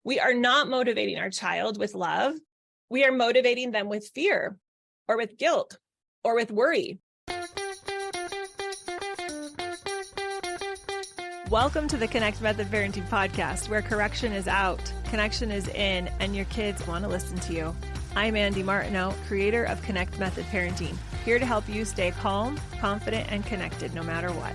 We are not motivating our child with love. We are motivating them with fear or with guilt or with worry. Welcome to the Connect Method Parenting Podcast, where correction is out, connection is in, and your kids want to listen to you. I'm Andy Martineau, creator of Connect Method Parenting, here to help you stay calm, confident, and connected no matter what.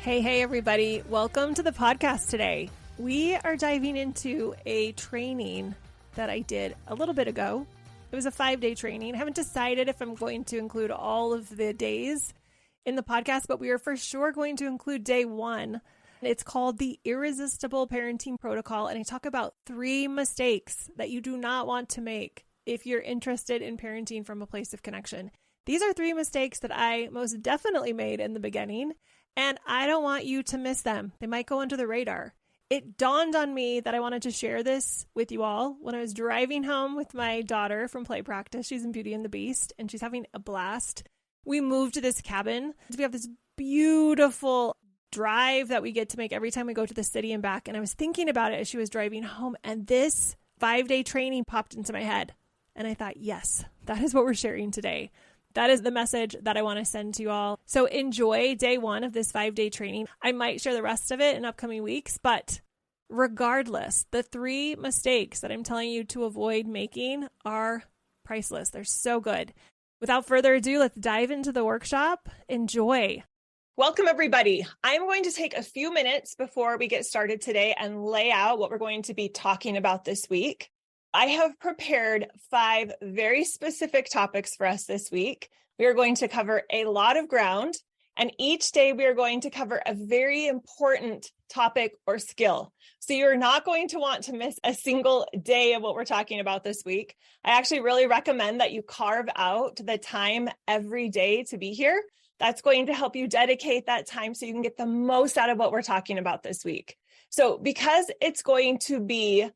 Hey, everybody. Welcome to the podcast today. We are diving into a training that I did a little bit ago. It was a 5-day training. I haven't decided if I'm going to include all of the days in the podcast, but we are for sure going to include day 1. It's called the Irresistible Parenting Protocol, and I talk about 3 mistakes that you do not want to make if you're interested in parenting from a place of connection. These are 3 mistakes that I most definitely made in the beginning, and I don't want you to miss them. They might go under the radar. It dawned on me that I wanted to share this with you all when I was driving home with my daughter from play practice. She's in Beauty and the Beast, and she's having a blast. We moved to this cabin. We have this beautiful drive that we get to make every time we go to the city and back. And I was thinking about it as she was driving home, and this 5-day training popped into my head. And I thought, yes, that is what we're sharing today. That is the message that I want to send to you all. So enjoy day 1 of this 5-day training. I might share the rest of it in upcoming weeks, but regardless, the 3 mistakes that I'm telling you to avoid making are priceless. They're so good. Without further ado, let's dive into the workshop. Enjoy. Welcome, everybody. I'm going to take a few minutes before we get started today and lay out what we're going to be talking about this week. I have prepared 5 very specific topics for us this week. We are going to cover a lot of ground, and each day we are going to cover a very important topic or skill. So you're not going to want to miss a single day of what we're talking about this week. I actually really recommend that you carve out the time every day to be here. That's going to help you dedicate that time so you can get the most out of what we're talking about this week. So because it's going to be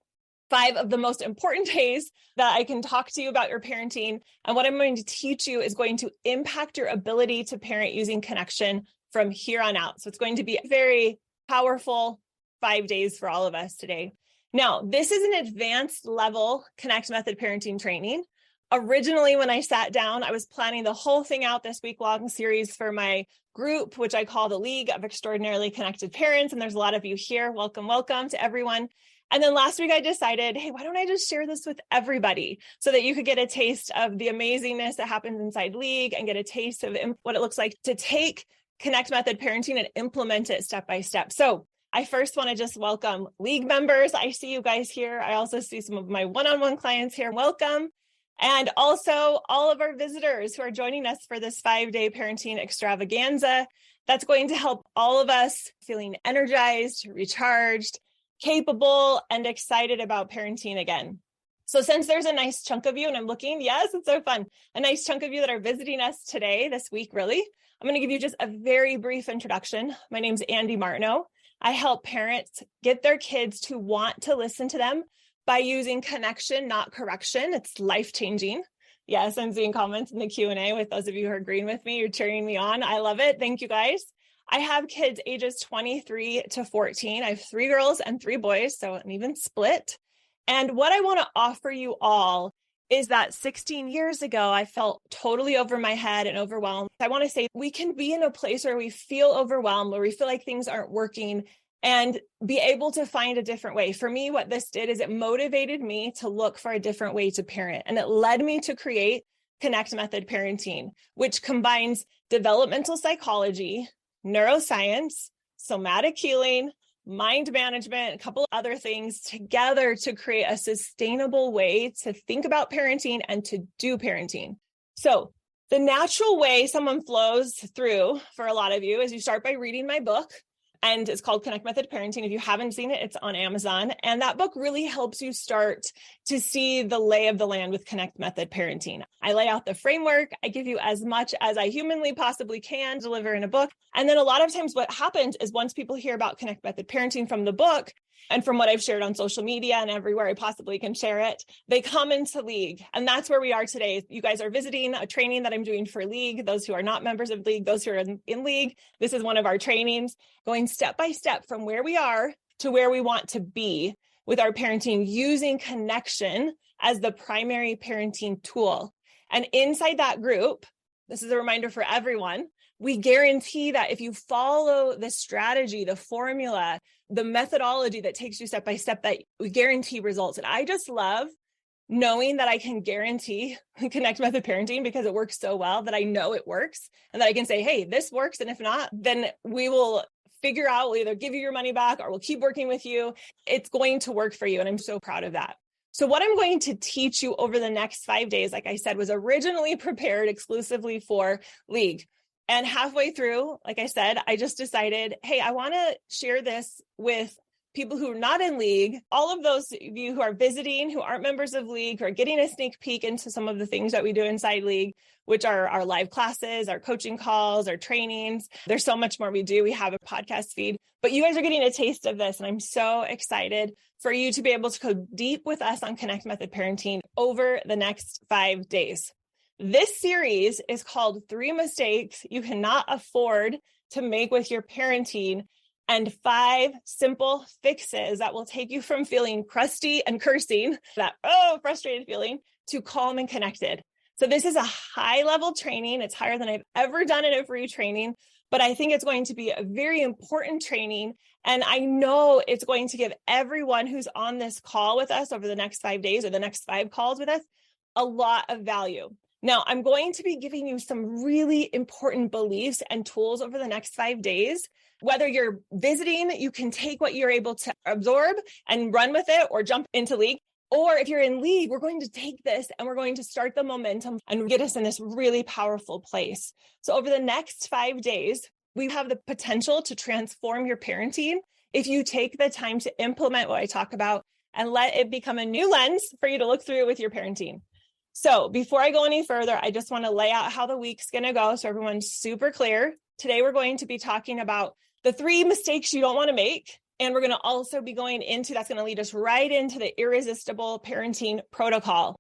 5 of the most important days that I can talk to you about your parenting, and what I'm going to teach you is going to impact your ability to parent using connection from here on out. So it's going to be a very powerful 5 days for all of us today. Now, this is an advanced level Connect Method parenting training. Originally, when I sat down, I was planning the whole thing out, this week-long series for my group, which I call the League of Extraordinarily Connected Parents. And there's a lot of you here. Welcome to everyone. And then last week I decided, hey, why don't I just share this with everybody so that you could get a taste of the amazingness that happens inside League and get a taste of what it looks like to take Connect Method parenting and implement it step by step. So I first want to just welcome League members. I see you guys here. I also see some of my one-on-one clients here. Welcome. And also all of our visitors who are joining us for this 5-day parenting extravaganza. That's going to help all of us feeling energized, recharged, capable, and excited about parenting again. So since there's a nice chunk of you, and I'm looking, yes, it's so fun, a nice chunk of you that are visiting us today, this week, really, I'm going to give you just a very brief introduction. My name's Andy Martineau. I help parents get their kids to want to listen to them by using connection, not correction. It's life-changing. Yes, I'm seeing comments in the Q&A with those of you who are agreeing with me. You're cheering me on. I love it. Thank you, guys. I have kids ages 23 to 14. I have 3 girls and 3 boys, so an even split. And what I want to offer you all is that 16 years ago, I felt totally over my head and overwhelmed. I want to say we can be in a place where we feel overwhelmed, where we feel like things aren't working, and be able to find a different way. For me, what this did is it motivated me to look for a different way to parent. And it led me to create Connect Method Parenting, which combines developmental psychology, neuroscience, somatic healing, mind management, a couple other things together to create a sustainable way to think about parenting and to do parenting. So the natural way someone flows through for a lot of you is you start by reading my book. And it's called Connect Method Parenting. If you haven't seen it, it's on Amazon. And that book really helps you start to see the lay of the land with Connect Method Parenting. I lay out the framework. I give you as much as I humanly possibly can deliver in a book. And then a lot of times what happens is once people hear about Connect Method Parenting from the book, and from what I've shared on social media and everywhere I possibly can share it, they come into League. And that's where we are today. You guys are visiting a training that I'm doing for League. Those who are not members of League, those who are in League, this is one of our trainings, going step by step from where we are to where we want to be with our parenting using connection as the primary parenting tool. And inside that group, this is a reminder for everyone, we guarantee that if you follow the strategy, the formula, the methodology that takes you step by step, that we guarantee results. And I just love knowing that I can guarantee Connect Method Parenting because it works so well that I know it works and that I can say, hey, this works. And if not, then we will figure out, we'll either give you your money back or we'll keep working with you. It's going to work for you. And I'm so proud of that. So what I'm going to teach you over the next 5 days, like I said, was originally prepared exclusively for League. And halfway through, like I said, I just decided, hey, I want to share this with people who are not in League, all of those of you who are visiting, who aren't members of League, who are getting a sneak peek into some of the things that we do inside League, which are our live classes, our coaching calls, our trainings. There's so much more we do. We have a podcast feed, but you guys are getting a taste of this. And I'm so excited for you to be able to go deep with us on Connect Method Parenting over the next 5 days. This series is called 3 Mistakes You Cannot Afford to Make with Your Parenting, and 5 simple fixes that will take you from feeling crusty and cursing, that frustrated feeling, to calm and connected. So this is a high level training. It's higher than I've ever done in a free training, but I think it's going to be a very important training. And I know it's going to give everyone who's on this call with us over the next 5 days or the next 5 calls with us a lot of value. Now, I'm going to be giving you some really important beliefs and tools over the next 5 days. Whether you're visiting, you can take what you're able to absorb and run with it or jump into League. Or if you're in League, we're going to take this and we're going to start the momentum and get us in this really powerful place. So over the next 5 days, we have the potential to transform your parenting if you take the time to implement what I talk about and let it become a new lens for you to look through with your parenting. So before I go any further, I just want to lay out how the week's going to go so everyone's super clear. Today, we're going to be talking about the 3 mistakes you don't want to make. And we're going to also be going into, that's going to lead us right into the irresistible parenting protocol.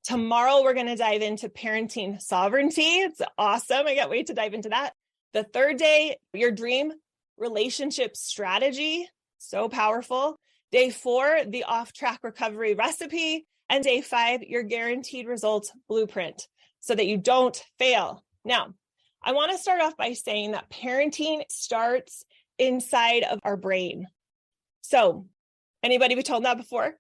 Tomorrow, we're going to dive into parenting sovereignty. It's awesome. I can't wait to dive into that. The third day, your dream relationship strategy. So powerful. Day 4, the off-track recovery recipe. And day 5, your guaranteed results blueprint so that you don't fail. Now, I want to start off by saying that parenting starts inside of our brain. So anybody be told that before?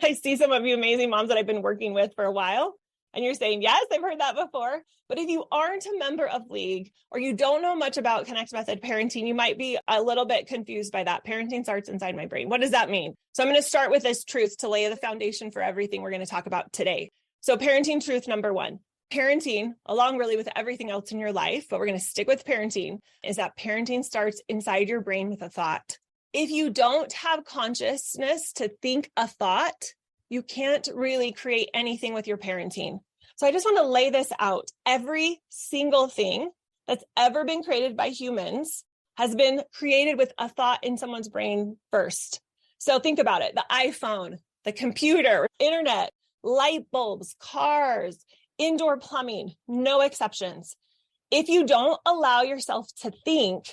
I see some of you amazing moms that I've been working with for a while. And you're saying, yes, I've heard that before. But if you aren't a member of League or you don't know much about Connect Method Parenting, you might be a little bit confused by that. Parenting starts inside my brain. What does that mean? So I'm going to start with this truth to lay the foundation for everything we're going to talk about today. So parenting truth number 1, parenting, along really with everything else in your life, but we're going to stick with parenting, is that parenting starts inside your brain with a thought. If you don't have consciousness to think a thought, you can't really create anything with your parenting. So I just want to lay this out. Every single thing that's ever been created by humans has been created with a thought in someone's brain first. So think about it. The iPhone, the computer, internet, light bulbs, cars, indoor plumbing, no exceptions. If you don't allow yourself to think,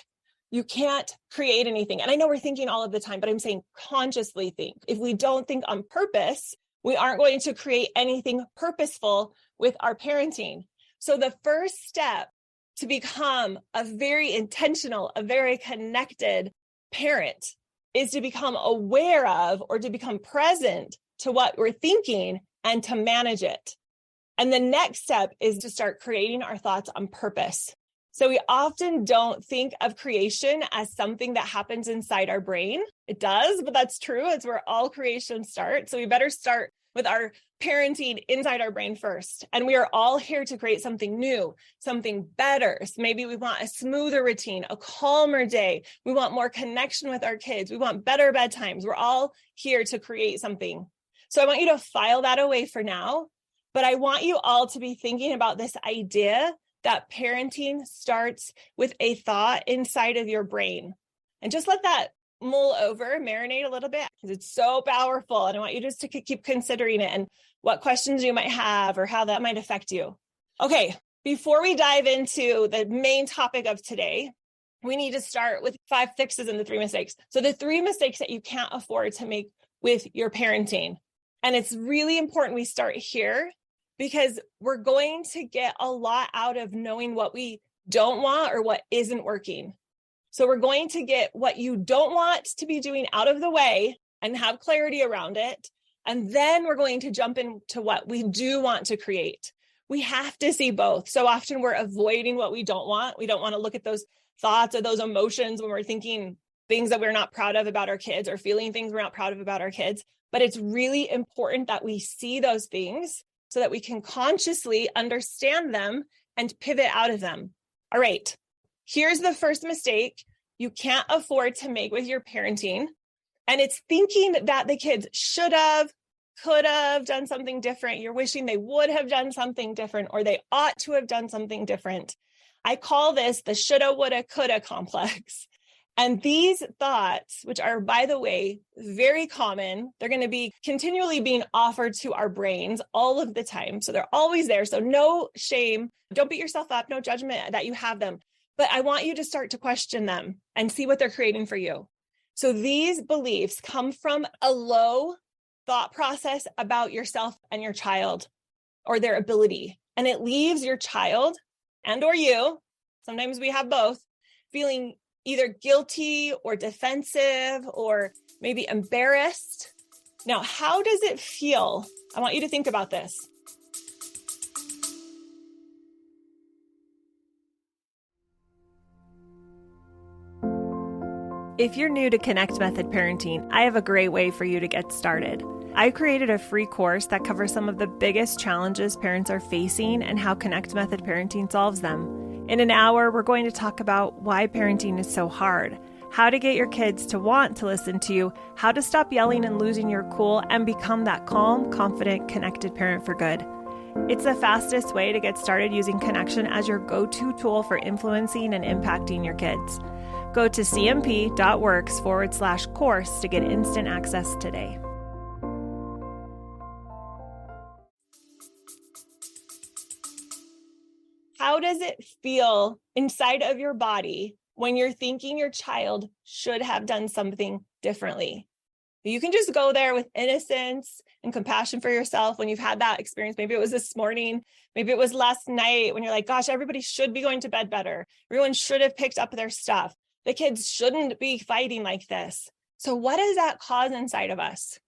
you can't create anything. And I know we're thinking all of the time, but I'm saying consciously think. If we don't think on purpose, we aren't going to create anything purposeful with our parenting. So the first step to become a very intentional, a very connected parent is to become aware of or to become present to what we're thinking and to manage it. And the next step is to start creating our thoughts on purpose. So we often don't think of creation as something that happens inside our brain. It does, but that's true. It's where all creation starts. So we better start with our parenting inside our brain first. And we are all here to create something new, something better. So maybe we want a smoother routine, a calmer day. We want more connection with our kids. We want better bedtimes. We're all here to create something. So I want you to file that away for now, but I want you all to be thinking about this idea that parenting starts with a thought inside of your brain. And just let that mull over, marinate a little bit, because it's so powerful. And I want you just to keep considering it and what questions you might have or how that might affect you. Okay, before we dive into the main topic of today, we need to start with 5 fixes and the 3 mistakes. So the 3 mistakes that you can't afford to make with your parenting. And it's really important we start here because we're going to get a lot out of knowing what we don't want or what isn't working. So we're going to get what you don't want to be doing out of the way and have clarity around it. And then we're going to jump into what we do want to create. We have to see both. So often we're avoiding what we don't want. We don't want to look at those thoughts or those emotions when we're thinking things that we're not proud of about our kids or feeling things we're not proud of about our kids. But it's really important that we see those things so that we can consciously understand them and pivot out of them. All right, here's the first mistake you can't afford to make with your parenting. And it's thinking that the kids should have, could have done something different. You're wishing they would have done something different or they ought to have done something different. I call this the shoulda, woulda, coulda complex. And these thoughts, which are, by the way, very common, they're going to be continually being offered to our brains all of the time. So they're always there. So no shame. Don't beat yourself up. No judgment that you have them. But I want you to start to question them and see what they're creating for you. So these beliefs come from a low thought process about yourself and your child or their ability. And it leaves your child and or you, sometimes we have both, feeling either guilty or defensive or maybe embarrassed. Now, how does it feel? I want you to think about this. If you're new to Connect Method Parenting, I have a great way for you to get started. I created a free course that covers some of the biggest challenges parents are facing and how Connect Method Parenting solves them. In an hour, we're going to talk about why parenting is so hard, how to get your kids to want to listen to you, how to stop yelling and losing your cool, and become that calm, confident, connected parent for good. It's the fastest way to get started using connection as your go-to tool for influencing and impacting your kids. Go to cmp.works/course to get instant access today. How does it feel inside of your body when you're thinking your child should have done something differently? You can just go there with innocence and compassion for yourself when you've had that experience. Maybe it was this morning, maybe it was last night when you're like, gosh, everybody should be going to bed better. Everyone should have picked up their stuff. The kids shouldn't be fighting like this. So what does that cause inside of us?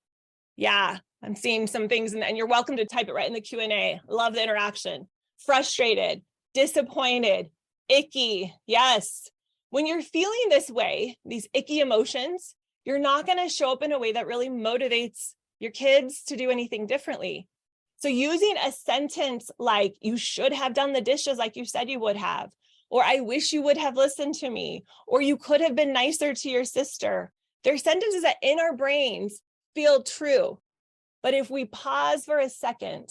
Yeah, I'm seeing some things and you're welcome to type it right in the Q&A. Love the interaction. Frustrated, disappointed, icky. Yes. When you're feeling this way, these icky emotions, you're not going to show up in a way that really motivates your kids to do anything differently. So using a sentence like, you should have done the dishes like you said you would have, or I wish you would have listened to me, or you could have been nicer to your sister. They're sentences that in our brains feel true. But if we pause for a second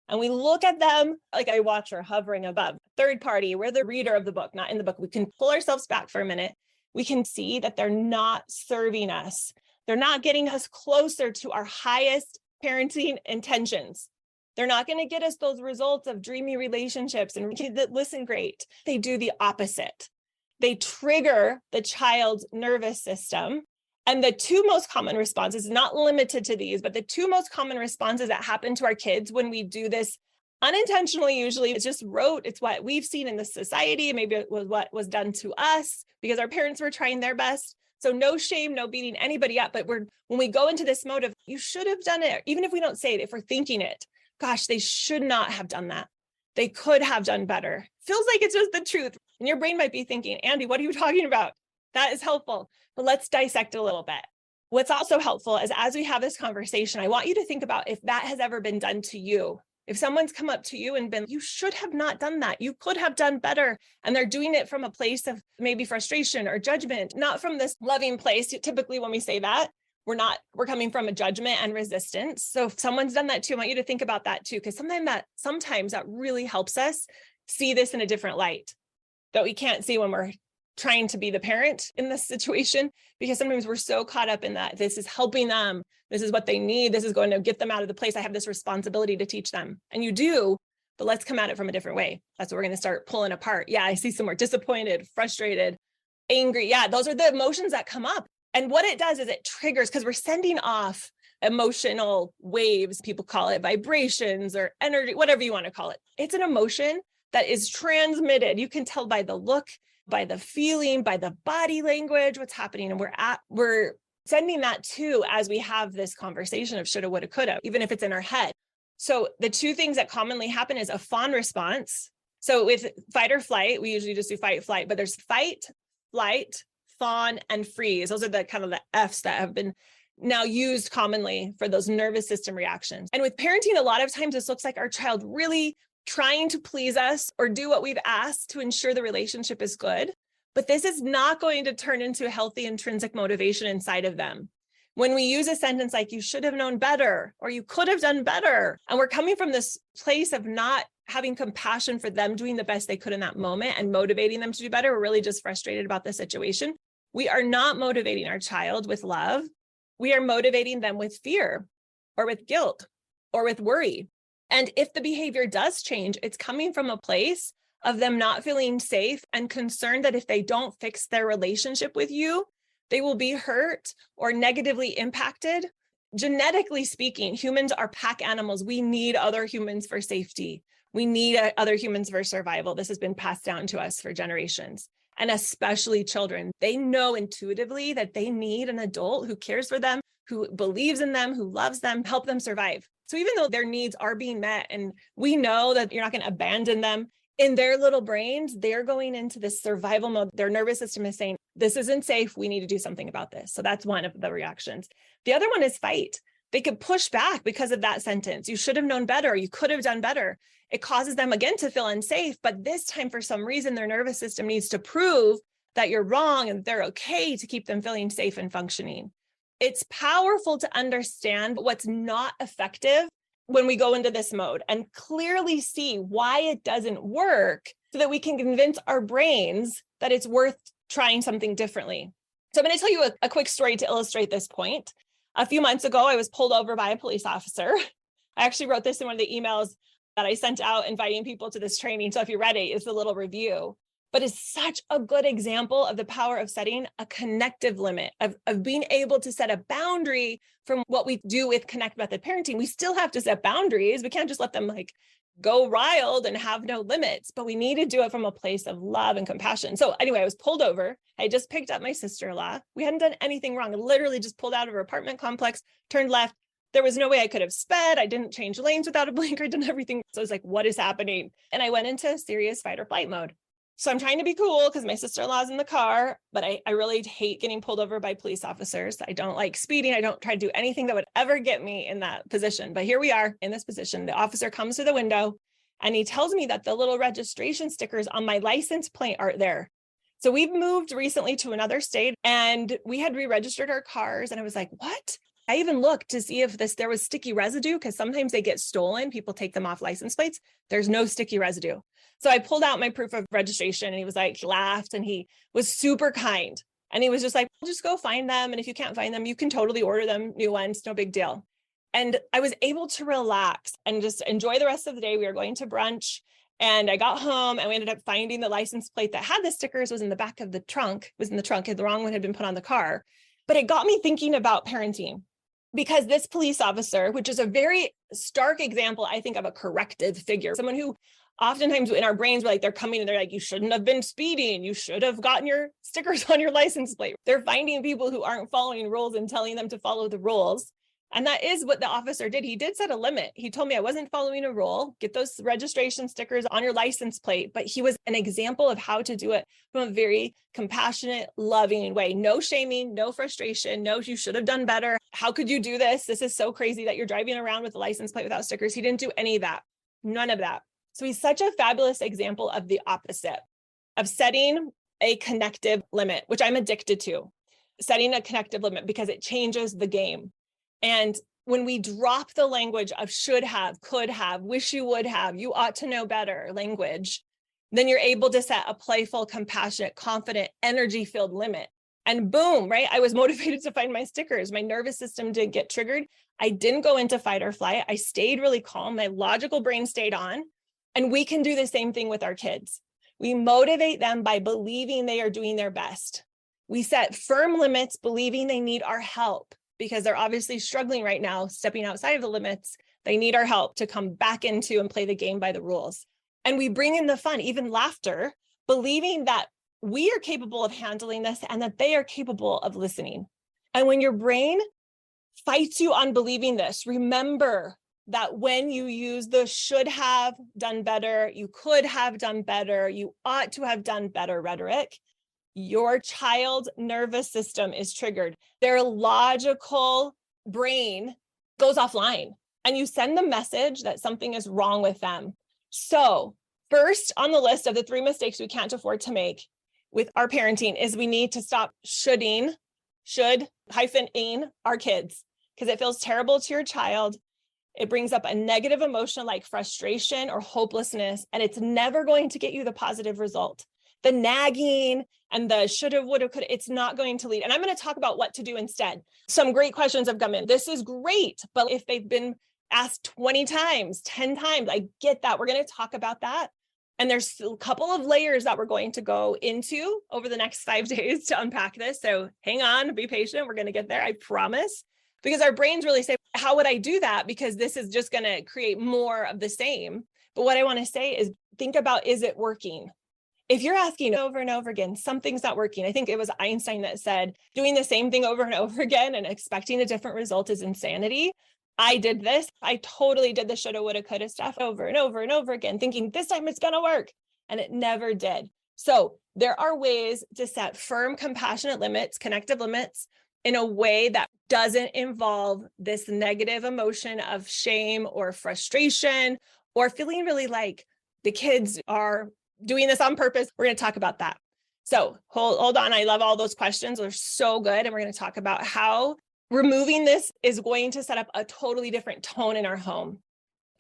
and we look at them like I watch her hovering above, third party, we're the reader of the book, not in the book. We can pull ourselves back for a minute. We can see that they're not serving us. They're not getting us closer to our highest parenting intentions. They're not going to get us those results of dreamy relationships and kids that listen great. They do the opposite. They trigger the child's nervous system. And the 2 most common responses, not limited to these, but the 2 most common responses that happen to our kids when we do this unintentionally, usually it's just rote. It's what we've seen in the society. Maybe it was what was done to us because our parents were trying their best. So no shame, no beating anybody up. But when we go into this mode of, you should have done it, even if we don't say it, if we're thinking it, gosh, they should not have done that. They could have done better. Feels like it's just the truth. And your brain might be thinking, Andy, what are you talking about? That is helpful. But let's dissect a little bit. What's also helpful is as we have this conversation, I want you to think about if that has ever been done to you. If someone's come up to you and been, you should have not done that. You could have done better. And they're doing it from a place of maybe frustration or judgment, not from this loving place. Typically, when we say that, we're coming from a judgment and resistance. So if someone's done that too, I want you to think about that too, because sometimes that really helps us see this in a different light that we can't see when we're trying to be the parent in this situation, because sometimes we're so caught up in that this is helping them. This is what they need. This is going to get them out of the place. I have this responsibility to teach them. And you do, but let's come at it from a different way. That's what we're going to start pulling apart. Yeah, I see some more disappointed, frustrated. angry. Yeah, those are the emotions that come up. And what it does is it triggers, because we're sending off emotional waves. People call it vibrations or energy, whatever you want to call it. It's an emotion that is transmitted. You can tell by the look, by the feeling, by the body language, what's happening. And we're sending that too as we have this conversation of shoulda, woulda, coulda, even if it's in our head. So the two things that commonly happen is a fawn response. So with fight or flight, we usually just do fight, flight, but there's fight, flight, fawn, and freeze. Those are the kind of the F's that have been now used commonly for those nervous system reactions. And with parenting, a lot of times this looks like our child really trying to please us or do what we've asked to ensure the relationship is good. But this is not going to turn into a healthy intrinsic motivation inside of them. When we use a sentence like, you should have known better, or you could have done better, and we're coming from this place of not having compassion for them doing the best they could in that moment and motivating them to do better, we're really just frustrated about the situation. We are not motivating our child with love. We are motivating them with fear or with guilt or with worry. And if the behavior does change, it's coming from a place of them not feeling safe and concerned that if they don't fix their relationship with you, they will be hurt or negatively impacted. Genetically speaking, humans are pack animals. We need other humans for safety. We need other humans for survival. This has been passed down to us for generations. And especially children, they know intuitively that they need an adult who cares for them, who believes in them, who loves them, help them survive. So even though their needs are being met and we know that you're not going to abandon them, in their little brains, they're going into this survival mode. Their nervous system is saying, this isn't safe. We need to do something about this. So that's one of the reactions. The other one is fight. They could push back because of that sentence. You should have known better. You could have done better. It causes them again to feel unsafe. But this time, for some reason, their nervous system needs to prove that you're wrong and they're okay to keep them feeling safe and functioning. It's powerful to understand what's not effective when we go into this mode and clearly see why it doesn't work so that we can convince our brains that it's worth trying something differently. So I'm going to tell you a quick story to illustrate this point. A few months ago, I was pulled over by a police officer. I actually wrote this in one of the emails that I sent out inviting people to this training. So if you're ready, it's a little review. But it's such a good example of the power of setting a connective limit, of being able to set a boundary from what we do with connect method parenting. We still have to set boundaries. We can't just let them go wild and have no limits, but we need to do it from a place of love and compassion. So anyway, I was pulled over. I just picked up my sister-in-law. We hadn't done anything wrong. I literally just pulled out of her apartment complex, turned left. There was no way I could have sped. I didn't change lanes without a blinker, did everything. So I was like, what is happening? And I went into serious fight or flight mode. So I'm trying to be cool because my sister-in-law's in the car, but I really hate getting pulled over by police officers. I don't like speeding. I don't try to do anything that would ever get me in that position. But here we are in this position. The officer comes to the window and he tells me that the little registration stickers on my license plate aren't there. So we've moved recently to another state and we had re-registered our cars. And I was like, what? I even looked to see if there was sticky residue because sometimes they get stolen. People take them off license plates. There's no sticky residue. So I pulled out my proof of registration and he was like, laughed and he was super kind. And he was just like, just go find them. And if you can't find them, you can totally order them new ones. No big deal. And I was able to relax and just enjoy the rest of the day. We were going to brunch and I got home and we ended up finding the license plate that had the stickers was in the back of the trunk, was in the trunk. The wrong one had been put on the car. But it got me thinking about parenting. Because this police officer, which is a very stark example, I think, of a corrective figure, someone who oftentimes in our brains, we're like, they're coming and they're like, you shouldn't have been speeding. You should have gotten your stickers on your license plate. They're finding people who aren't following rules and telling them to follow the rules. And that is what the officer did. He did set a limit. He told me I wasn't following a rule, get those registration stickers on your license plate. But he was an example of how to do it from a very compassionate, loving way. No shaming, no frustration, no, you should have done better. How could you do this? This is so crazy that you're driving around with a license plate without stickers. He didn't do any of that, none of that. So he's such a fabulous example of the opposite, of setting a connective limit, which I'm addicted to, setting a connective limit because it changes the game. And when we drop the language of should have, could have, wish you would have, you ought to know better language, then you're able to set a playful, compassionate, confident, energy-filled limit. And boom, right? I was motivated to find my stickers. My nervous system didn't get triggered. I didn't go into fight or flight. I stayed really calm. My logical brain stayed on. And we can do the same thing with our kids. We motivate them by believing they are doing their best. We set firm limits, believing they need our help because they're obviously struggling right now, stepping outside of the limits. They need our help to come back into and play the game by the rules. And we bring in the fun, even laughter, believing that we are capable of handling this and that they are capable of listening. And when your brain fights you on believing this, remember that when you use the should have done better, you could have done better, you ought to have done better rhetoric, your child's nervous system is triggered. Their logical brain goes offline and you send the message that something is wrong with them. So first on the list of the 3 mistakes we can't afford to make with our parenting is we need to stop should-ing our kids because it feels terrible to your child. It brings up a negative emotion like frustration or hopelessness, and it's never going to get you the positive result. The nagging and the shoulda, woulda, coulda, it's not going to lead. And I'm going to talk about what to do instead. Some great questions have come in. This is great, but if they've been asked 20 times, 10 times, I get that. We're going to talk about that. And there's a couple of layers that we're going to go into over the next 5 days to unpack this. So hang on, be patient. We're going to get there, I promise. Because our brains really say, how would I do that? Because this is just going to create more of the same. But what I want to say is think about, is it working? If you're asking over and over again, something's not working. I think it was Einstein that said, doing the same thing over and over again and expecting a different result is insanity. I did this. I totally did the shoulda, woulda, coulda stuff over and over and over again, thinking this time it's going to work. And it never did. So there are ways to set firm, compassionate limits, connective limits in a way that doesn't involve this negative emotion of shame or frustration or feeling really like the kids are doing this on purpose. We're going to talk about that. So hold on. I love all those questions. They're so good. And we're going to talk about how removing this is going to set up a totally different tone in our home.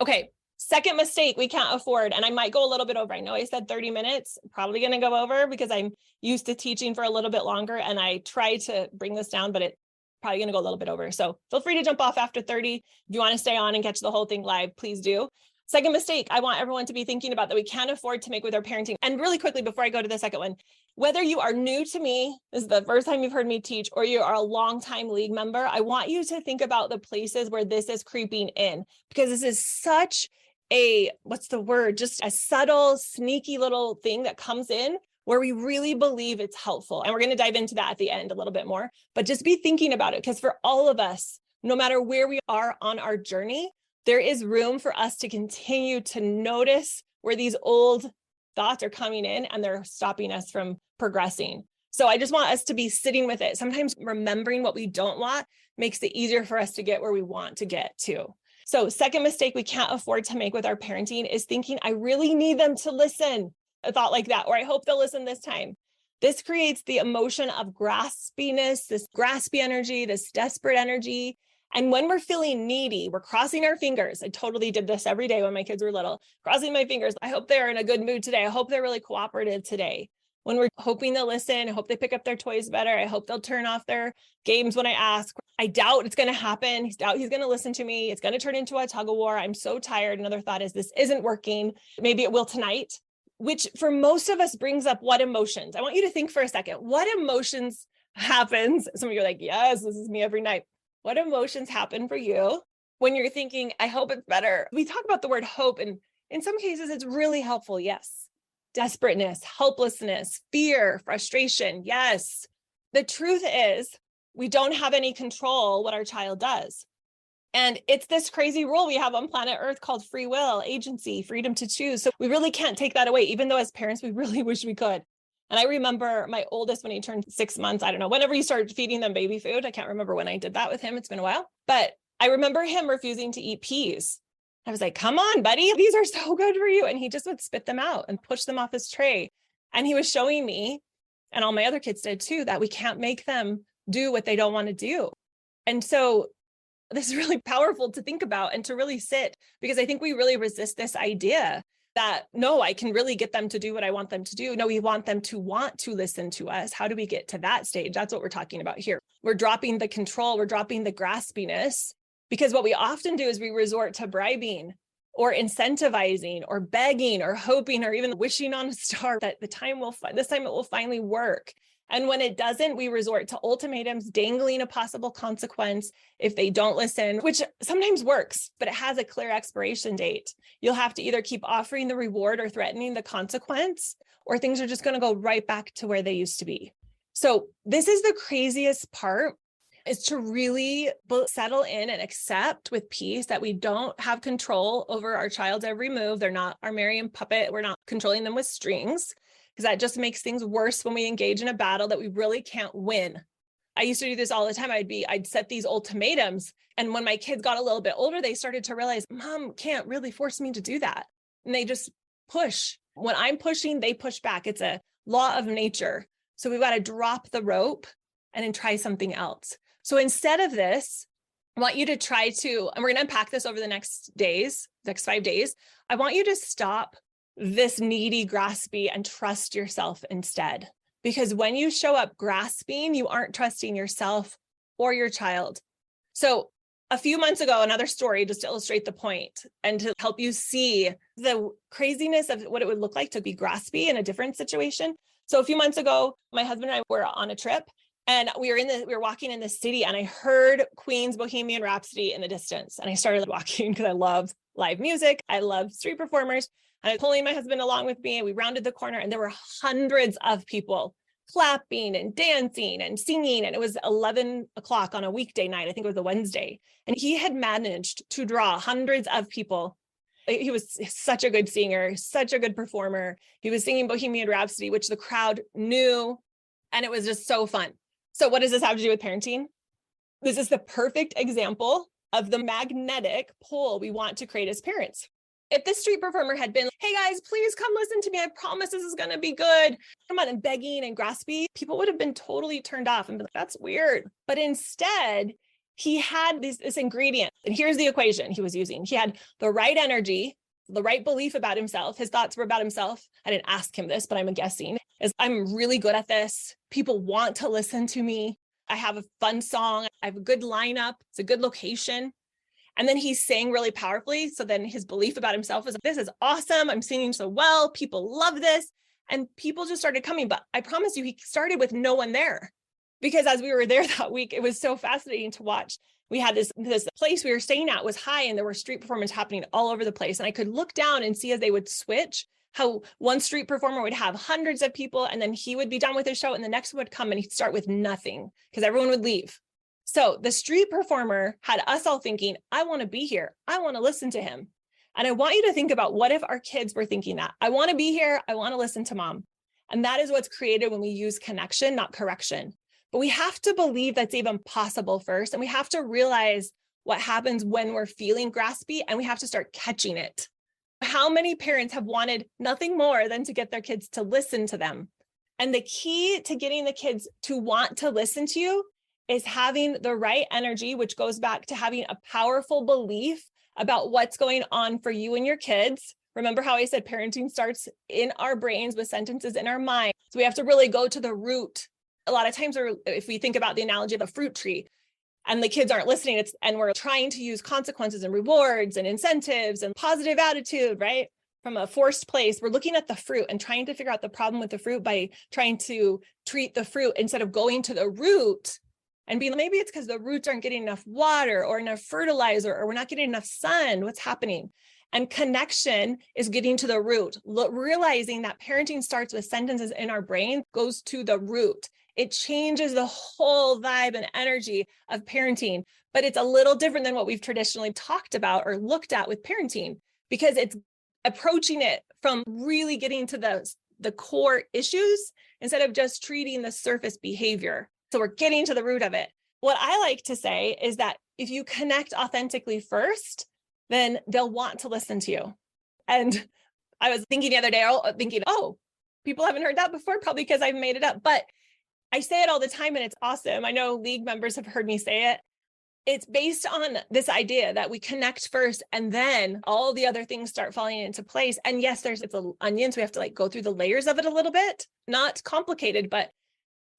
Okay. Second mistake we can't afford. And I might go a little bit over. I know I said 30 minutes, probably going to go over because I'm used to teaching for a little bit longer. And I try to bring this down, but it's probably going to go a little bit over. So feel free to jump off after 30. If you want to stay on and catch the whole thing live, please do. Second mistake I want everyone to be thinking about that we can't afford to make with our parenting. And really quickly, before I go to the second one, whether you are new to me, this is the first time you've heard me teach, or you are a longtime league member, I want you to think about the places where this is creeping in, because this is such a, just a subtle, sneaky little thing that comes in where we really believe it's helpful. And we're going to dive into that at the end a little bit more, but just be thinking about it. Because for all of us, no matter where we are on our journey, there is room for us to continue to notice where these old thoughts are coming in and they're stopping us from progressing. So I just want us to be sitting with it. Sometimes remembering what we don't want makes it easier for us to get where we want to get to. So second mistake we can't afford to make with our parenting is thinking, I really need them to listen. A thought like that, or I hope they'll listen this time. This creates the emotion of graspiness, this graspy energy, this desperate energy. And when we're feeling needy, we're crossing our fingers. I totally did this every day when my kids were little, crossing my fingers. I hope they're in a good mood today. I hope they're really cooperative today. When we're hoping they'll listen, I hope they pick up their toys better. I hope they'll turn off their games when I ask. I doubt it's going to happen. I doubt he's going to listen to me. It's going to turn into a tug of war. I'm so tired. Another thought is this isn't working. Maybe it will tonight, which for most of us brings up what emotions. I want you to think for a second. What emotions happens? Some of you are like, yes, this is me every night. What emotions happen for you when you're thinking, I hope it's better? We talk about the word hope, and in some cases, it's really helpful. Yes. Desperateness, helplessness, fear, frustration. Yes. The truth is, we don't have any control what our child does. And it's this crazy rule we have on planet Earth called free will, agency, freedom to choose. So we really can't take that away, even though as parents, we really wish we could. And I remember my oldest, when he turned 6 months, I don't know, whenever you started feeding them baby food, I can't remember when I did that with him. It's been a while, but I remember him refusing to eat peas. I was like, come on, buddy, these are so good for you. And he just would spit them out and push them off his tray. And he was showing me, and all my other kids did too, that we can't make them do what they don't want to do. And so this is really powerful to think about and to really sit, because I think we really resist this idea that, no, I can really get them to do what I want them to do. No, we want them to want to listen to us. How do we get to that stage? That's what we're talking about here. We're dropping the control. We're dropping the graspiness, because what we often do is we resort to bribing. or incentivizing or begging or hoping or even wishing on a star that this time it will finally work. And when it doesn't, we resort to ultimatums, dangling a possible consequence if they don't listen, which sometimes works, but it has a clear expiration date. You'll have to either keep offering the reward or threatening the consequence, or things are just going to go right back to where they used to be. So this is the craziest part, is to really settle in and accept with peace that we don't have control over our child's every move. They're not our Marion puppet. We're not controlling them with strings, because that just makes things worse when we engage in a battle that we really can't win. I used to do this all the time. I'd set these ultimatums. And when my kids got a little bit older, they started to realize, Mom can't really force me to do that. And they just push. When I'm pushing, they push back. It's a law of nature. So we've got to drop the rope and then try something else. So instead of this, I want you to try to, and we're going to unpack this over the next 5 days. I want you to stop this needy, graspy, and trust yourself instead. Because when you show up grasping, you aren't trusting yourself or your child. So a few months ago, another story just to illustrate the point and to help you see the craziness of what it would look like to be graspy in a different situation. So a few months ago, my husband and I were on a trip, and we were walking in the city, and I heard Queen's Bohemian Rhapsody in the distance. And I started walking because I love live music. I love street performers. And I was pulling my husband along with me, and we rounded the corner, and there were hundreds of people clapping and dancing and singing. And it was 11 o'clock on a weekday night. I think it was a Wednesday. And he had managed to draw hundreds of people. He was such a good singer, such a good performer. He was singing Bohemian Rhapsody, which the crowd knew. And it was just so fun. So what does this have to do with parenting? This is the perfect example of the magnetic pull we want to create as parents. If this street performer had been, hey guys, please come listen to me. I promise this is going to be good. Come on, and begging and graspy, people would have been totally turned off and been like, that's weird. But instead, he had this ingredient. And here's the equation he was using. He had the right energy, the right belief about himself. His thoughts were about himself. I didn't ask him this, but I'm guessing, is I'm really good at this. People want to listen to me. I have a fun song. I have a good lineup. It's a good location. And then he sang really powerfully. So then his belief about himself was, this is awesome. I'm singing so well. People love this. And people just started coming. But I promise you, he started with no one there. Because as we were there that week, it was so fascinating to watch. We had this place we were staying at was high, and there were street performers happening all over the place. And I could look down and see as they would switch, how one street performer would have hundreds of people, and then he would be done with his show, and the next one would come and he'd start with nothing because everyone would leave. So the street performer had us all thinking, I want to be here. I want to listen to him. And I want you to think about, what if our kids were thinking that? I want to be here. I want to listen to mom. And that is what's created when we use connection, not correction. But we have to believe that's even possible first. And we have to realize what happens when we're feeling graspy, and we have to start catching it. How many parents have wanted nothing more than to get their kids to listen to them? And the key to getting the kids to want to listen to you is having the right energy, which goes back to having a powerful belief about what's going on for you and your kids. Remember how I said parenting starts in our brains with sentences in our mind. So we have to really go to the root. A lot of times, if we think about the analogy of a fruit tree and the kids aren't listening, and we're trying to use consequences and rewards and incentives and positive attitude, right? From a forced place, we're looking at the fruit and trying to figure out the problem with the fruit by trying to treat the fruit instead of going to the root and being, maybe it's because the roots aren't getting enough water or enough fertilizer, or we're not getting enough sun. What's happening? And connection is getting to the root, realizing that parenting starts with sentences in our brain, goes to the root. It changes the whole vibe and energy of parenting, but it's a little different than what we've traditionally talked about or looked at with parenting, because it's approaching it from really getting to the core issues instead of just treating the surface behavior. So we're getting to the root of it. What I like to say is that if you connect authentically first, then they'll want to listen to you. And I was thinking the other day, oh, people haven't heard that before, probably because I've made it up. But I say it all the time, and it's awesome. I know league members have heard me say it. It's based on this idea that we connect first, and then all the other things start falling into place. And yes, it's an onion, so we have to go through the layers of it a little bit. Not complicated, but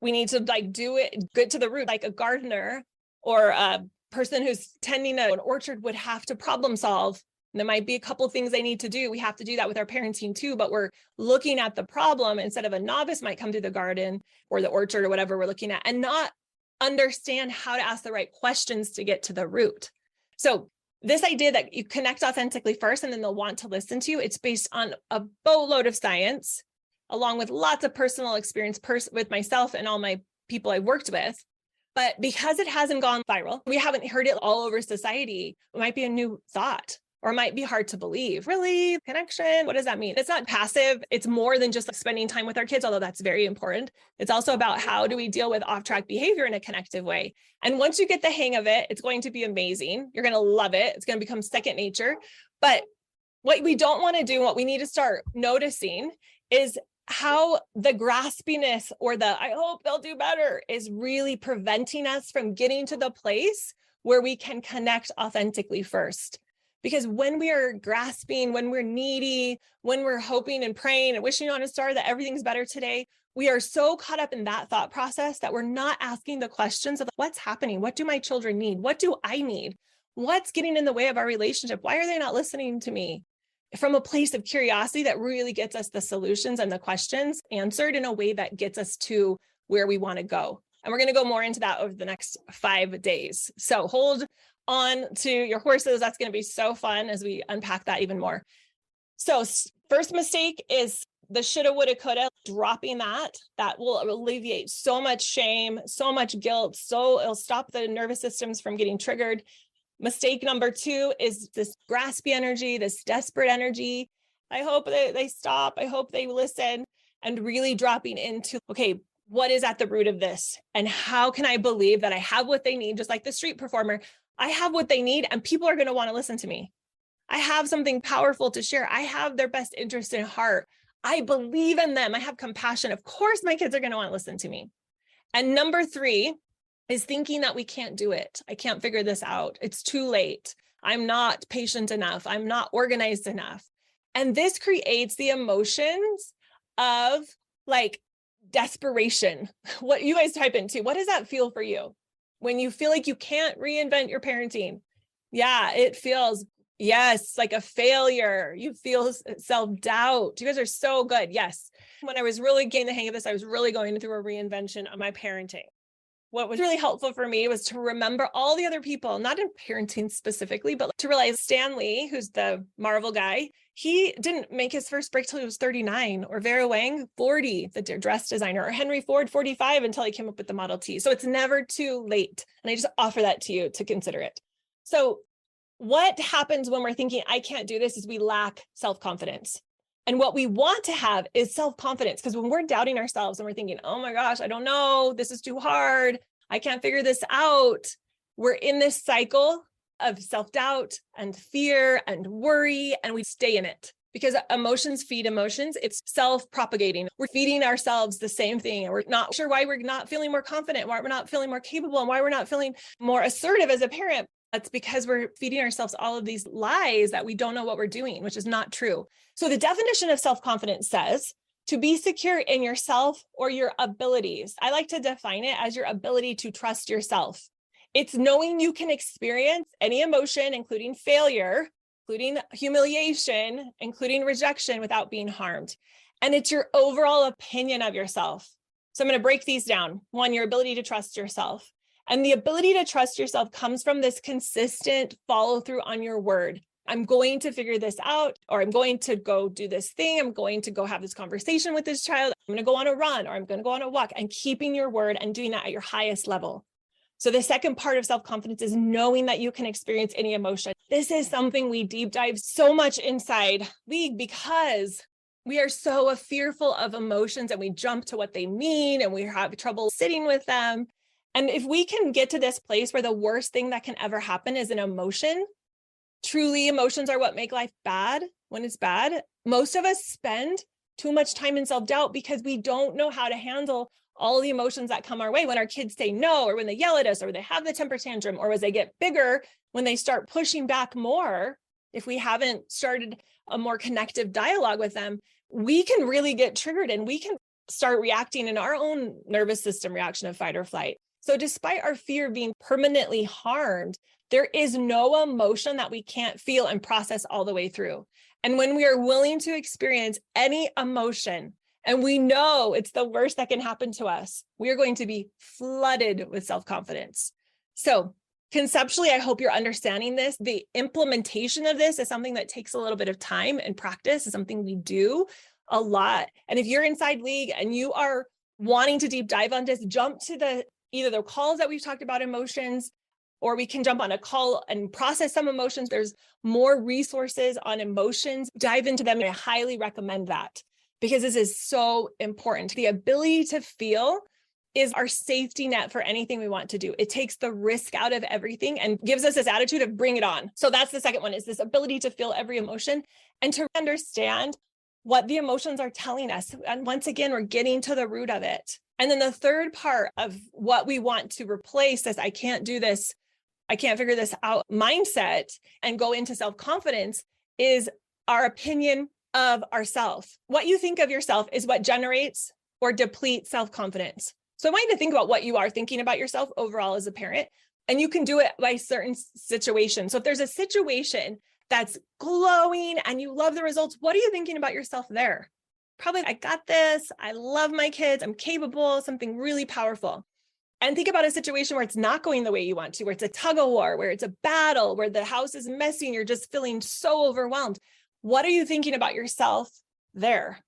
we need to do it good to the root, like a gardener or a person who's tending an orchard would have to problem solve There might be a couple things they need to do. We have to do that with our parenting too, but we're looking at the problem instead of a novice might come through the garden or the orchard or whatever we're looking at and not understand how to ask the right questions to get to the root. So this idea that you connect authentically first and then they'll want to listen to you, it's based on a boatload of science, along with lots of personal experience with myself and all my people I've worked with. But because it hasn't gone viral, we haven't heard it all over society, it might be a new thought. Or it might be hard to believe. Really? Connection? What does that mean? It's not passive. It's more than just spending time with our kids, although that's very important. It's also about how do we deal with off-track behavior in a connective way. And once you get the hang of it, it's going to be amazing. You're going to love it. It's going to become second nature. But what we don't want to do, what we need to start noticing is how the graspiness or the I hope they'll do better is really preventing us from getting to the place where we can connect authentically first. Because when we are grasping, when we're needy, when we're hoping and praying and wishing on a star that everything's better today, we are so caught up in that thought process that we're not asking the questions of what's happening? What do my children need? What do I need? What's getting in the way of our relationship? Why are they not listening to me? From a place of curiosity that really gets us the solutions and the questions answered in a way that gets us to where we want to go. And we're going to go more into that over the next 5 days. So hold on to your horses. That's going to be so fun as we unpack that even more. So first mistake is the shoulda, woulda, coulda, dropping that will alleviate so much shame, so much guilt. So it'll stop the nervous systems from getting triggered. Mistake number 2 is this graspy energy, this desperate energy. I hope they stop. I hope they listen, and really dropping into, okay, what is at the root of this? And how can I believe that I have what they need? Just like the street performer, I have what they need and people are going to want to listen to me. I have something powerful to share. I have their best interest in heart. I believe in them. I have compassion. Of course, my kids are going to want to listen to me. And number 3 is thinking that we can't do it. I can't figure this out. It's too late. I'm not patient enough. I'm not organized enough. And this creates the emotions of like desperation. What you guys type into, what does that feel for you? When you feel like you can't reinvent your parenting? Yeah, it feels, yes, like a failure. You feel self-doubt. You guys are so good. Yes. When I was really getting the hang of this, I was really going through a reinvention of my parenting. What was really helpful for me was to remember all the other people, not in parenting specifically, but to realize Stan Lee, who's the Marvel guy, he didn't make his first break till he was 39, or Vera Wang, 40, the dress designer, or Henry Ford, 45, until he came up with the Model T. So it's never too late. And I just offer that to you to consider it. So what happens when we're thinking, I can't do this, is we lack self-confidence. And what we want to have is self-confidence, because when we're doubting ourselves and we're thinking, oh my gosh, I don't know, this is too hard, I can't figure this out, we're in this cycle of self-doubt and fear and worry, and we stay in it because emotions feed emotions. It's self-propagating. We're feeding ourselves the same thing, and we're not sure why we're not feeling more confident, why we're not feeling more capable, and why we're not feeling more assertive as a parent. That's because we're feeding ourselves all of these lies that we don't know what we're doing, which is not true. So the definition of self-confidence says to be secure in yourself or your abilities. I like to define it as your ability to trust yourself. It's knowing you can experience any emotion, including failure, including humiliation, including rejection, without being harmed. And it's your overall opinion of yourself. So I'm going to break these down. 1, your ability to trust yourself. And the ability to trust yourself comes from this consistent follow through on your word. I'm going to figure this out, or I'm going to go do this thing. I'm going to go have this conversation with this child. I'm going to go on a run, or I'm going to go on a walk, and keeping your word and doing that at your highest level. So the second part of self-confidence is knowing that you can experience any emotion. This is something we deep dive so much inside League because we are so fearful of emotions and we jump to what they mean and we have trouble sitting with them. And if we can get to this place where the worst thing that can ever happen is an emotion, truly emotions are what make life bad when it's bad. Most of us spend too much time in self-doubt because we don't know how to handle all the emotions that come our way when our kids say no, or when they yell at us, or they have the temper tantrum, or as they get bigger, when they start pushing back more. If we haven't started a more connective dialogue with them, we can really get triggered and we can start reacting in our own nervous system reaction of fight or flight. So despite our fear of being permanently harmed, There is no emotion that we can't feel and process all the way through. And when we are willing to experience any emotion, and we know it's the worst that can happen to us, we are going to be flooded with self-confidence. So conceptually, I hope you're understanding this. The implementation of this is something that takes a little bit of time and practice. It's something we do a lot. And if you're inside League and you are wanting to deep dive on this, jump to either the calls that we've talked about emotions, or we can jump on a call and process some emotions. There's more resources on emotions. Dive into them. And I highly recommend that because this is so important. The ability to feel is our safety net for anything we want to do. It takes the risk out of everything and gives us this attitude of bring it on. So that's the second one, is this ability to feel every emotion and to understand what the emotions are telling us. And once again, we're getting to the root of it. And then the third part of what we want to replace this, I can't do this, I can't figure this out mindset and go into self-confidence, is our opinion of ourself. What you think of yourself is what generates or depletes self-confidence. So I want you to think about what you are thinking about yourself overall as a parent, and you can do it by certain situations. So if there's a situation that's glowing and you love the results, what are you thinking about yourself there? Probably, I got this, I love my kids, I'm capable, something really powerful. And think about a situation where it's not going the way you want to, where it's a tug of war, where it's a battle, where the house is messy and you're just feeling so overwhelmed. What are you thinking about yourself there?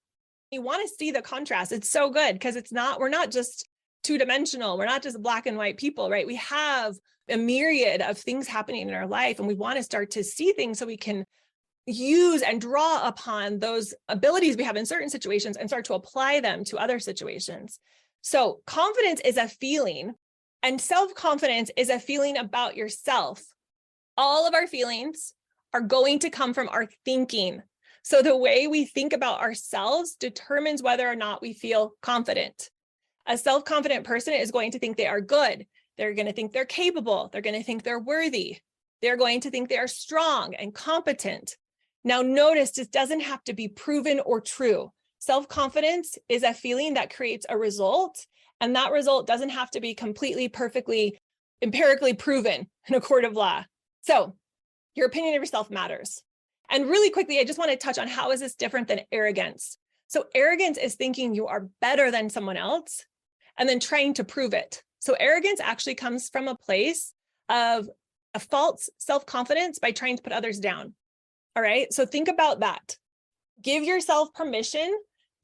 You want to see the contrast. It's so good because we're not just two-dimensional. We're not just black and white people, right? We have a myriad of things happening in our life, and we want to start to see things so we can use and draw upon those abilities we have in certain situations and start to apply them to other situations. So confidence is a feeling, and self-confidence is a feeling about yourself. All of our feelings are going to come from our thinking. So the way we think about ourselves determines whether or not we feel confident. A self-confident person is going to think they are good. They're going to think they're capable. They're going to think they're worthy. They're going to think they are strong and competent. Now, notice this doesn't have to be proven or true. Self-confidence is a feeling that creates a result, and that result doesn't have to be completely, perfectly, empirically proven in a court of law. So your opinion of yourself matters. And really quickly, I just want to touch on how is this different than arrogance. So arrogance is thinking you are better than someone else and then trying to prove it. So arrogance actually comes from a place of a false self-confidence by trying to put others down. All right. So think about that. Give yourself permission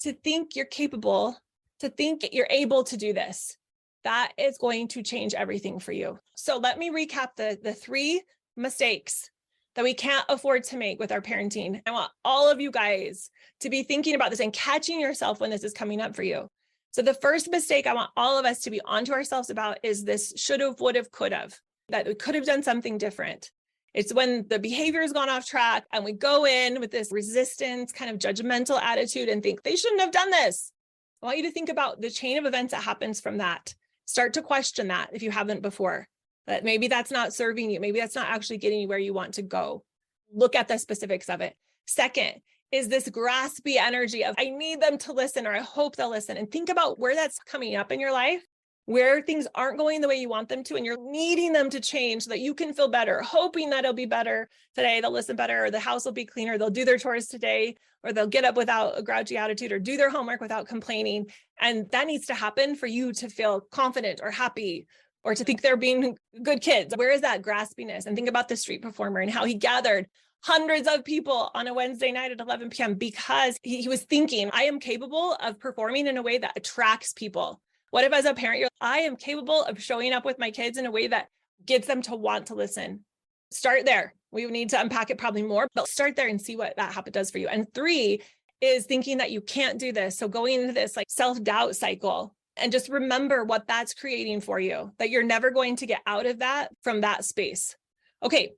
to think you're capable, to think you're able to do this. That is going to change everything for you. So let me recap the three mistakes that we can't afford to make with our parenting. I want all of you guys to be thinking about this and catching yourself when this is coming up for you. So the first mistake I want all of us to be onto ourselves about is this should have, would have, could have, that we could have done something different. It's when the behavior has gone off track and we go in with this resistance, kind of judgmental attitude and think they shouldn't have done this. I want you to think about the chain of events that happens from that. Start to question that if you haven't before, that maybe that's not serving you. Maybe that's not actually getting you where you want to go. Look at the specifics of it. Second is this graspy energy of I need them to listen, or I hope they'll listen, and think about where that's coming up in your life, where things aren't going the way you want them to, and you're needing them to change so that you can feel better, hoping that it'll be better today, they'll listen better, or the house will be cleaner, they'll do their chores today, or they'll get up without a grouchy attitude, or do their homework without complaining. And that needs to happen for you to feel confident or happy, or to think they're being good kids. Where is that graspiness? And think about the street performer and how he gathered hundreds of people on a Wednesday night at 11 p.m. because he was thinking, I am capable of performing in a way that attracts people. What if as a parent, I am capable of showing up with my kids in a way that gets them to want to listen? Start there. We need to unpack it probably more, but start there and see what that habit does for you. And 3 is thinking that you can't do this. So going into this like self-doubt cycle, and just remember what that's creating for you, that you're never going to get out of that from that space. Okay.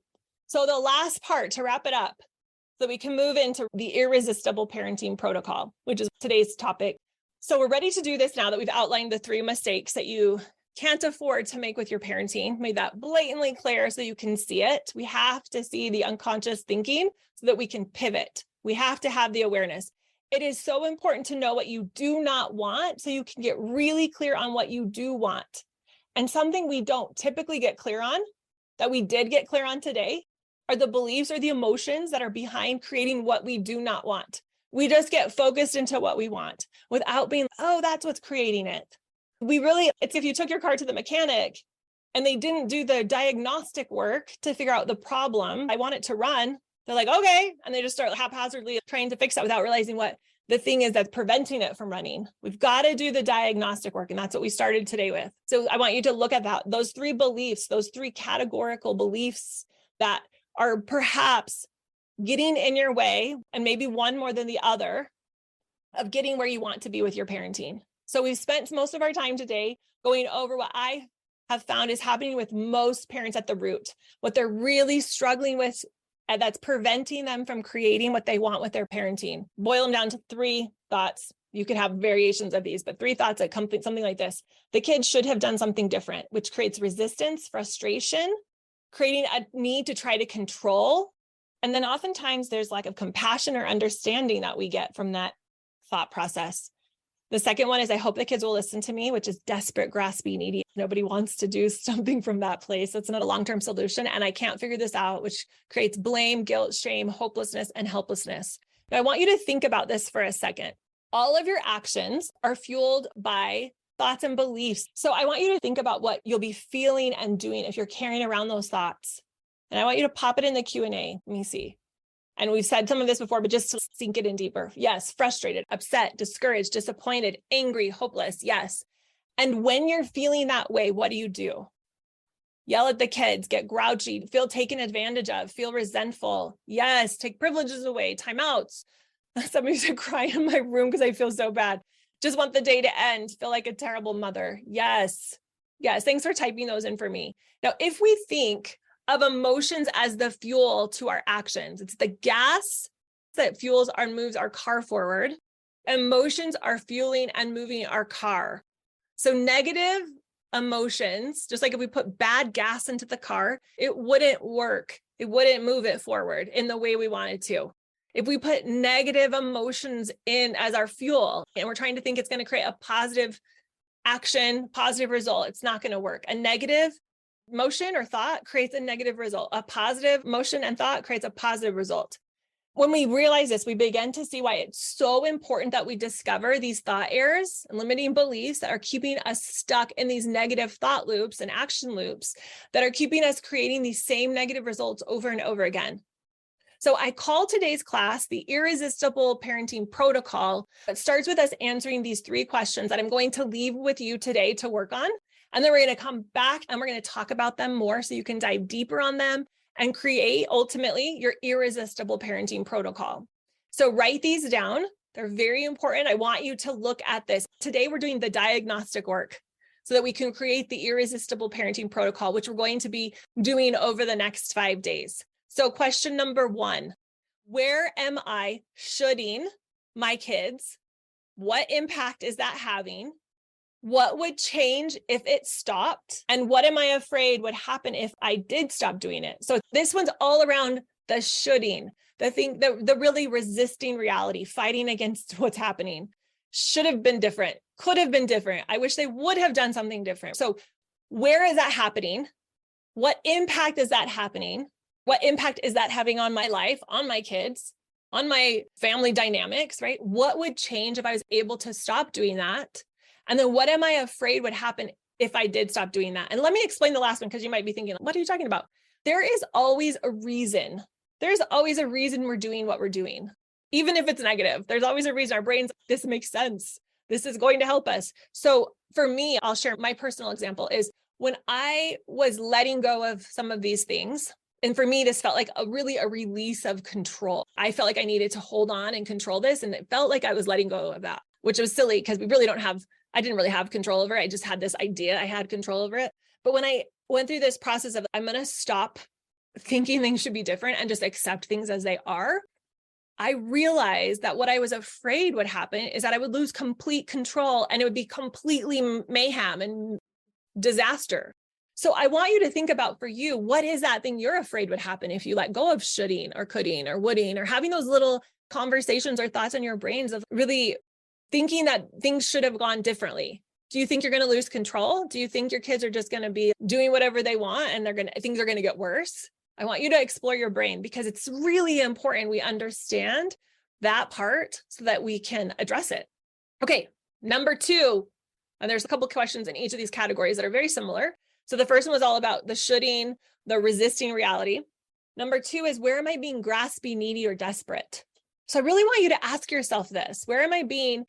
So the last part to wrap it up, so we can move into the irresistible parenting protocol, which is today's topic. So we're ready to do this now that we've outlined the 3 mistakes that you can't afford to make with your parenting, made that blatantly clear so you can see it. We have to see the unconscious thinking so that we can pivot. We have to have the awareness. It is so important to know what you do not want so you can get really clear on what you do want. And something we don't typically get clear on that we did get clear on today are the beliefs or the emotions that are behind creating what we do not want. We just get focused into what we want without being, oh, that's what's creating it. It's if you took your car to the mechanic and they didn't do the diagnostic work to figure out the problem, I want it to run. They're like, okay. And they just start haphazardly trying to fix that without realizing what the thing is that's preventing it from running. We've got to do the diagnostic work. And that's what we started today with. So I want you to look at that, those three beliefs, those three categorical beliefs that are perhaps getting in your way, and maybe one more than the other, of getting where you want to be with your parenting. So we've spent most of our time today going over what I have found is happening with most parents at the root, what they're really struggling with, and that's preventing them from creating what they want with their parenting. Boil them down to three thoughts. You could have variations of these, but three thoughts that come something like this. The kids should have done something different, which creates resistance, frustration, creating a need to try to control. And then oftentimes there's lack of compassion or understanding that we get from that thought process. The second one is, I hope the kids will listen to me, which is desperate, grasping, needy. Nobody wants to do something from that place. That's not a long-term solution. And I can't figure this out, which creates blame, guilt, shame, hopelessness, and helplessness. Now, I want you to think about this for a second. All of your actions are fueled by thoughts and beliefs. So I want you to think about what you'll be feeling and doing if you're carrying around those thoughts. And I want you to pop it in the Q&A. Let me see. And we've said some of this before, but just to sink it in deeper. Yes, frustrated, upset, discouraged, disappointed, angry, hopeless. Yes. And when you're feeling that way, what do? Yell at the kids, get grouchy, feel taken advantage of, feel resentful. Yes, take privileges away, timeouts. Somebody said cry in my room because I feel so bad. Just want the day to end, feel like a terrible mother. Yes. Yes, thanks for typing those in for me. Now, if we think of emotions as the fuel to our actions, it's the gas that fuels and moves our car forward. Emotions are fueling and moving our car. So negative emotions, just like if we put bad gas into the car, it wouldn't work. It wouldn't move it forward in the way we wanted to. If we put negative emotions in as our fuel and we're trying to think it's going to create a positive action, positive result, it's not going to work. A negative motion or thought creates a negative result. A positive motion and thought creates a positive result. When we realize this, we begin to see why it's so important that we discover these thought errors and limiting beliefs that are keeping us stuck in these negative thought loops and action loops that are keeping us creating these same negative results over and over again. So I call today's class the Irresistible Parenting Protocol. It starts with us answering these three questions that I'm going to leave with you today to work on. And then we're going to come back and we're going to talk about them more so you can dive deeper on them and create ultimately your irresistible parenting protocol. So write these down. They're very important. I want you to look at this. Today, we're doing the diagnostic work so that we can create the irresistible parenting protocol, which we're going to be doing over the next 5 days. So question number 1, where am I shoulding my kids? What impact is that having? What would change if it stopped? And what am I afraid would happen if I did stop doing it? So this one's all around the shoulding, the really resisting reality, fighting against what's happening. Should have been different, could have been different. I wish they would have done something different. So where is that happening? What impact is that happening? What impact is that having on my life, on my kids, on my family dynamics, right? What would change if I was able to stop doing that? And then what am I afraid would happen if I did stop doing that? And let me explain the last one, because you might be thinking, what are you talking about? There is always a reason. There's always a reason we're doing what we're doing. Even if it's negative, there's always a reason. Our brains, this makes sense. This is going to help us. So for me, I'll share my personal example is when I was letting go of some of these things. And for me, this felt like a release of control. I felt like I needed to hold on and control this. And it felt like I was letting go of that, which was silly because I didn't really have control over it. I just had this idea I had control over it. But when I went through this process of, I'm going to stop thinking things should be different and just accept things as they are, I realized that what I was afraid would happen is that I would lose complete control and it would be completely mayhem and disaster. So I want you to think about, for you, what is that thing you're afraid would happen if you let go of shoulding or coulding or woulding, or having those little conversations or thoughts in your brains of really thinking that things should have gone differently. Do you think you're going to lose control? Do you think your kids are just going to be doing whatever they want and things are going to get worse? I want you to explore your brain because it's really important we understand that part so that we can address it. Okay, number 2, and there's a couple of questions in each of these categories that are very similar. So the first one was all about the shoulding, the resisting reality. Number 2 is, where am I being graspy, needy, or desperate? So I really want you to ask yourself this. Where am I being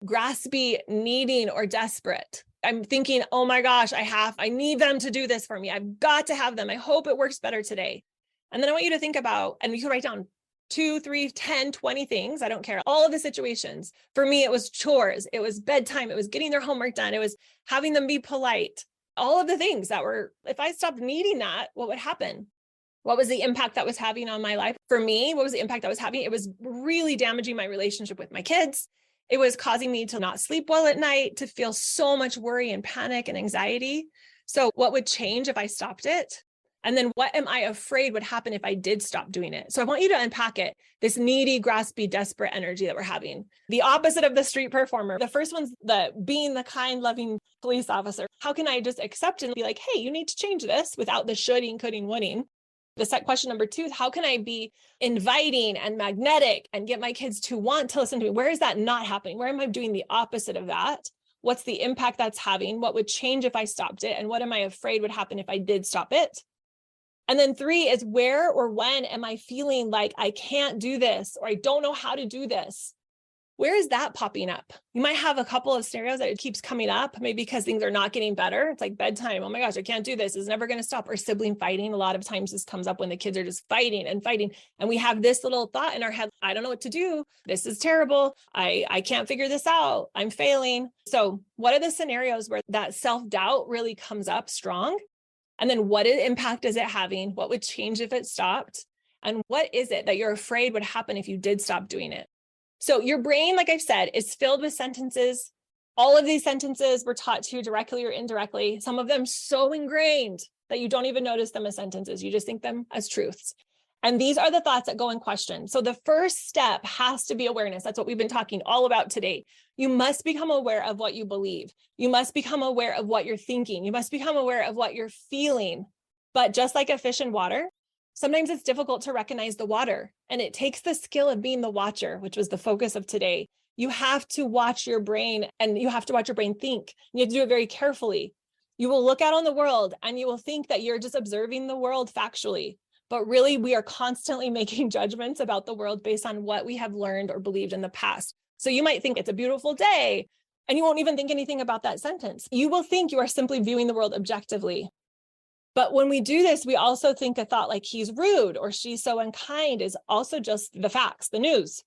graspy, needing, or desperate? I'm thinking, oh my gosh, I need them to do this for me. I've got to have them. I hope it works better today. And then I want you to think about, and you can write down 2, 3, 10, 20 things. I don't care. All of the situations. For me, it was chores. It was bedtime. It was getting their homework done. It was having them be polite. All of the things that were, if I stopped needing that, what would happen? What was the impact that was having on my life? For me, what was the impact that was having? It was really damaging my relationship with my kids. It was causing me to not sleep well at night, to feel so much worry and panic and anxiety. So what would change if I stopped it? And then what am I afraid would happen if I did stop doing it? So I want you to unpack it, this needy, graspy, desperate energy that we're having. The opposite of the street performer. The first one's being the kind, loving police officer. How can I just accept and be like, hey, you need to change this without the shoulding, coulding, woulding? The set question number 2 is, how can I be inviting and magnetic and get my kids to want to listen to me? Where is that not happening? Where am I doing the opposite of that? What's the impact that's having? What would change if I stopped it? And what am I afraid would happen if I did stop it? And then 3 is, where or when am I feeling like I can't do this, or I don't know how to do this? Where is that popping up? You might have a couple of scenarios that it keeps coming up, maybe because things are not getting better. It's like bedtime. Oh my gosh, I can't do this. It's never going to stop. Or sibling fighting. A lot of times this comes up when the kids are just fighting and fighting. And we have this little thought in our head, I don't know what to do. This is terrible. I can't figure this out. I'm failing. So what are the scenarios where that self-doubt really comes up strong? And then what impact is it having? What would change if it stopped? And what is it that you're afraid would happen if you did stop doing it? So your brain, like I've said, is filled with sentences. All of these sentences were taught to you directly or indirectly. Some of them so ingrained that you don't even notice them as sentences. You just think them as truths. And these are the thoughts that go in question. So the first step has to be awareness. That's what we've been talking all about today. You must become aware of what you believe. You must become aware of what you're thinking. You must become aware of what you're feeling. But just like a fish in water, sometimes it's difficult to recognize the water, and it takes the skill of being the watcher, which was the focus of today. You have to watch your brain, and you have to watch your brain think. You have to do it very carefully. You will look out on the world and you will think that you're just observing the world factually, but really we are constantly making judgments about the world based on what we have learned or believed in the past. So you might think it's a beautiful day, and you won't even think anything about that sentence. You will think you are simply viewing the world objectively. But when we do this, we also think a thought like he's rude or she's so unkind is also just the facts, the news,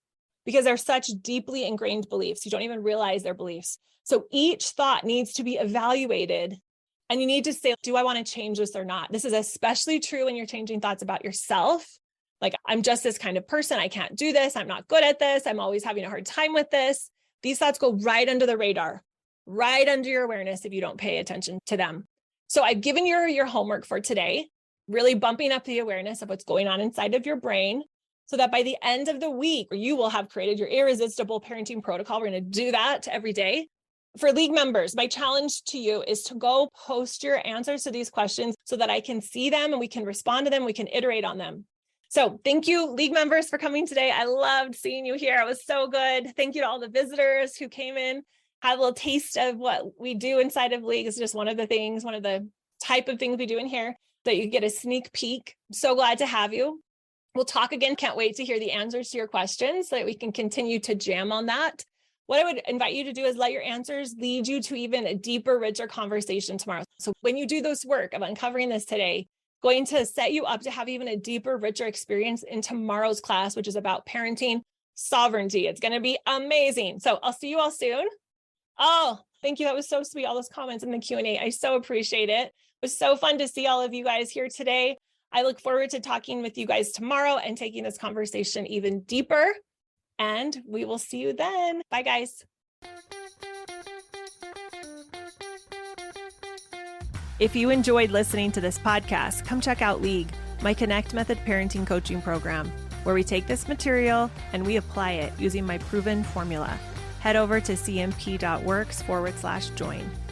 because they're such deeply ingrained beliefs. You don't even realize they're beliefs. So each thought needs to be evaluated, and you need to say, do I want to change this or not? This is especially true when you're changing thoughts about yourself. Like, I'm just this kind of person. I can't do this. I'm not good at this. I'm always having a hard time with this. These thoughts go right under the radar, right under your awareness if you don't pay attention to them. So I've given you your homework for today, really bumping up the awareness of what's going on inside of your brain so that by the end of the week, you will have created your irresistible parenting protocol. We're going to do that every day. For League members, my challenge to you is to go post your answers to these questions so that I can see them and we can respond to them. We can iterate on them. So thank you, League members, for coming today. I loved seeing you here. It was so good. Thank you to all the visitors who came in. Had a little taste of what we do inside of League. Is just one of the type of things we do in here that you get a sneak peek. So glad to have you. We'll talk again. Can't wait to hear the answers to your questions so that we can continue to jam on that. What I would invite you to do is let your answers lead you to even a deeper, richer conversation tomorrow. So when you do this work of uncovering this today, going to set you up to have even a deeper, richer experience in tomorrow's class, which is about parenting sovereignty. It's going to be amazing. So I'll see you all soon. Oh, thank you. That was so sweet. All those comments in the Q&A. I so appreciate it. It was so fun to see all of you guys here today. I look forward to talking with you guys tomorrow and taking this conversation even deeper. And we will see you then. Bye, guys. If you enjoyed listening to this podcast, come check out League, my Connect Method parenting coaching program, where we take this material and we apply it using my proven formula. Head over to cmp.works/join.